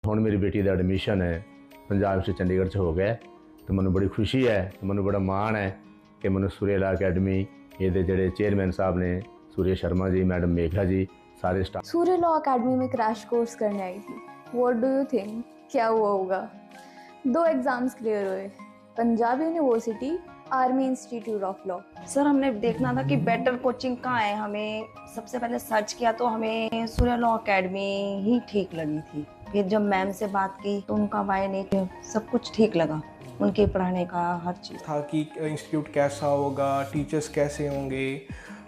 ਹੁਣ ਮੇਰੀ ਬੇਟੀ ਦਾ ਐਡਮਿਸ਼ਨ ਹੈ ਪੰਜਾਬ से चंडीगढ़ 'ਚ ਹੋ ਗਿਆ ਤੇ ਮੈਨੂੰ ਬੜੀ ਖੁਸ਼ੀ ਹੈ ਤੇ ਮੈਨੂੰ ਬੜਾ ਮਾਣ ਹੈ ਕਿ ਮੈਨੂੰ सूर्यला अकेडमी ਇਹਦੇ ਜਿਹੜੇ चेयरमैन साहब ने सूर्य शर्मा जी, मैडम मेघा जी, सारे स्टाफ। सूर्यला अकेडमी में क्रैश कोर्स करने आई थी। व्हाट डू यू थिंक क्या हुआ होगा? 2 एग्जाम्स क्लियर हुए, Punjab university, army institute of law. Sir हमने देखना था कि बेटर कोचिंग कहाँ है। हमें सबसे पहले सर्च किया तो हमें सूर्यला अकेडमी ही ठीक लगी थी। फिर जब मैम से बात की तो उनका वाई नहीं सब कुछ ठीक लगा, उनके पढ़ाने का हर चीज़ था कि इंस्टीट्यूट कैसा होगा, टीचर्स कैसे होंगे।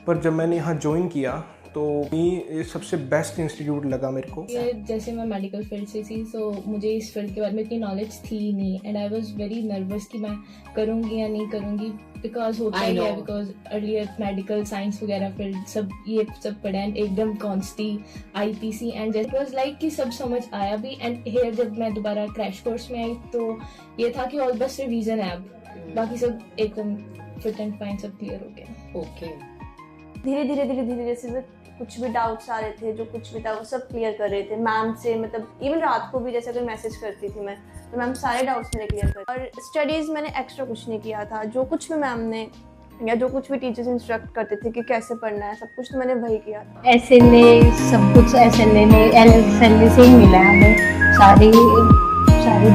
पर जब मैंने यहाँ ज्वाइन किया तो ये सबसे बेस्ट इंस्टीट्यूट लगा मेरे को। जैसे मैं मेडिकल फील्ड से थी तो मुझे इस फील्ड के बारे में इतनी नॉलेज थी ही नहीं and I was very nervous कि मैं करूँगी या नहीं करूँगी बिकॉज होता ही है बिकॉज अर्लियर मेडिकल साइंस वगैरह फील्ड सब ये सब पढ़ा एंड एकदम कॉन्स्टी IPC and it was like कि सब समझ आया भी। एंड हेयर जब मैं दोबारा क्रैश कोर्स में आई तो ये था कि ऑल बस रिवीजन है, अब बाकी सब एकदम फिट एंड फाइन, सब क्लियर हो गया। ओके धीरे धीरे जैसे कुछ भी डाउट्स आ रहे थे, जो कुछ भी था वो सब क्लियर कर रहे थे मैम से। मतलब इवन रात को भी जैसे अगर मैसेज करती थी मैं तो मैम सारे डाउट्स मेरे क्लियर कर। और स्टडीज़ मैंने एक्स्ट्रा कुछ नहीं किया था, जो कुछ भी मैम ने या जो कुछ भी टीचर्स इंस्ट्रक्ट करते थे कि कैसे पढ़ना है, सब कुछ तो मैंने वही किया था। SLA सब कुछ SLA से ही मिला है हमें, सारी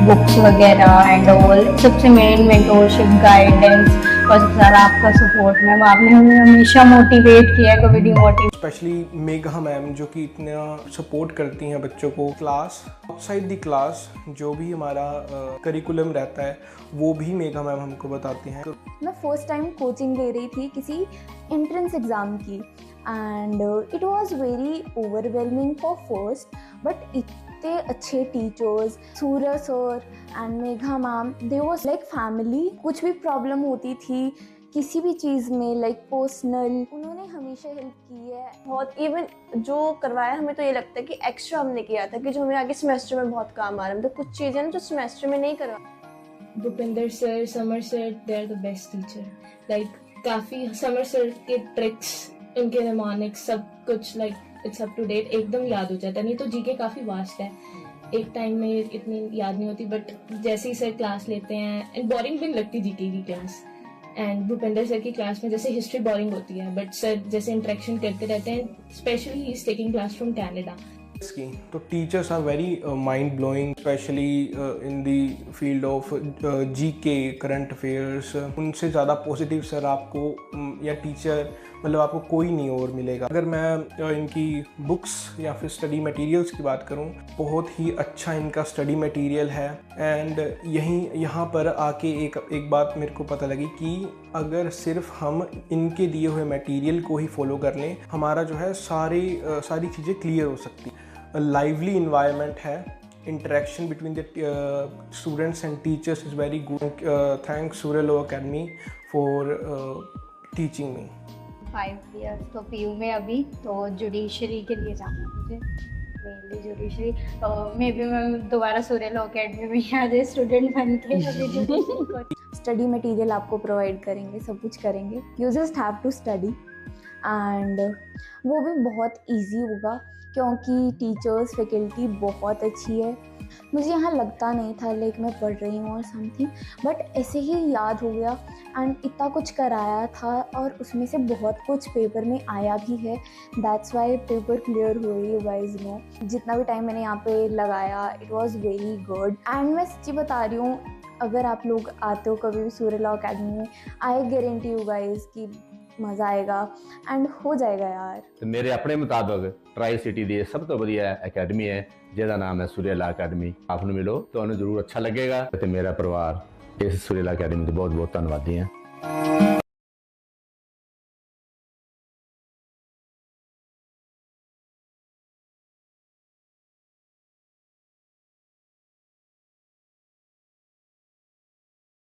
बुक्स वगैरह एंड ऑल। सबसे मेन मेंटोरशिप, गाइडेंस और सबसे ज़्यादा आपका सपोर्ट। मैम आपने हमें हमेशा मोटिवेट किया, कभी डिमोटिवेट। स्पेशली मेघा मैम जो कि इतना सपोर्ट करती हैं बच्चों को। क्लास आउटसाइड द क्लास जो भी हमारा करिकुलम रहता है वो भी मेघा मैम हमको बताती हैं। मैं फर्स्ट टाइम कोचिंग ले रही थी किसी एंट्रेंस एग्ज़ाम की and it was very overwhelming for first, but इतने अच्छे teachers, Surya sir and Megha ma'am, they was like family. कुछ भी प्रॉब्लम होती थी किसी भी चीज़ में, लाइक पर्सनल, उन्होंने हमेशा हेल्प की है बहुत। इवन जो करवाया हमें तो ये लगता है कि एक्स्ट्रा हमने किया था कि जो हमें आगे सेमेस्टर में बहुत काम आ रहा है। मतलब कुछ चीज़ें ना जो सेमेस्टर में नहीं करवा। Bhupinder sir, Samar sir, they are the best teacher. Like काफ़ी समर सर के ट्रिक्स, उनके निमोनिक्स सब कुछ like it's up to date, एकदम याद हो जाता है। नहीं तो GK काफ़ी वास्ट है, एक टाइम में इतनी याद नहीं होती, बट जैसे ही सर क्लास लेते हैं एंड बोरिंग भी नहीं लगती GK की क्लास। एंड भूपेंद्र सर की क्लास में जैसे हिस्ट्री बोरिंग होती है बट सर जैसे इंटरेक्शन करते रहते हैं, specially he is taking class from Canada. तो teachers are very mind blowing, specially in the field of GK, current affairs. उनसे ज़्यादा पॉजिटिव सर आपको या टीचर मतलब आपको कोई नहीं और मिलेगा। अगर मैं इनकी बुक्स या फिर स्टडी मटेरियल्स की बात करूं, बहुत ही अच्छा इनका स्टडी मटेरियल है। एंड यहाँ पर आके एक बात मेरे को पता लगी कि अगर सिर्फ हम इनके दिए हुए मटेरियल को ही फॉलो कर लें, हमारा जो है सारी चीज़ें क्लियर हो सकती। लाइवली इन्वायरमेंट है, interaction between the students and teachers is very good. Thanks सूर्यला Academy for teaching me. 5 years तो PU में अभी तो जुडिशरी के लिए जाना मुझे, मेनली जुडिशरी। मे बी मैं दोबारा सूर्यला अकेडमी में एज ए स्टूडेंट बन के अभी जुडिशरी। स्टडी मटेरियल आपको प्रोवाइड करेंगे, सब कुछ करेंगे। You just have to study and वो भी बहुत इजी होगा क्योंकि टीचर्स फैकल्टी बहुत अच्छी है। मुझे यहाँ लगता नहीं था लाइक मैं पढ़ रही हूँ और समथिंग, बट ऐसे ही याद हो गया एंड इतना कुछ कराया था और उसमें से बहुत कुछ पेपर में आया भी है। दैट्स वाई पेपर क्लियर हुई, यू गाइज नो। जितना भी टाइम मैंने यहाँ पे लगाया it was very good. And मैं सच्ची बता रही हूँ, अगर आप लोग आते हो कभी भी सूर्यला अकेडमी में, आई गारंटी यू गाइज कि मज़ा आएगा एंड हो जाएगा यार। तो मेरे अपने मुताबिक ट्राई सिटी दी सब तो वधिया अकेडमी है जिसका नाम है सूर्यला अकेडमी। आपको मिलो तो जरूर अच्छा लगेगा। तो मेरा परिवार इस सूर्यला अकेडमी से बहुत बहुत धन्यवादी है।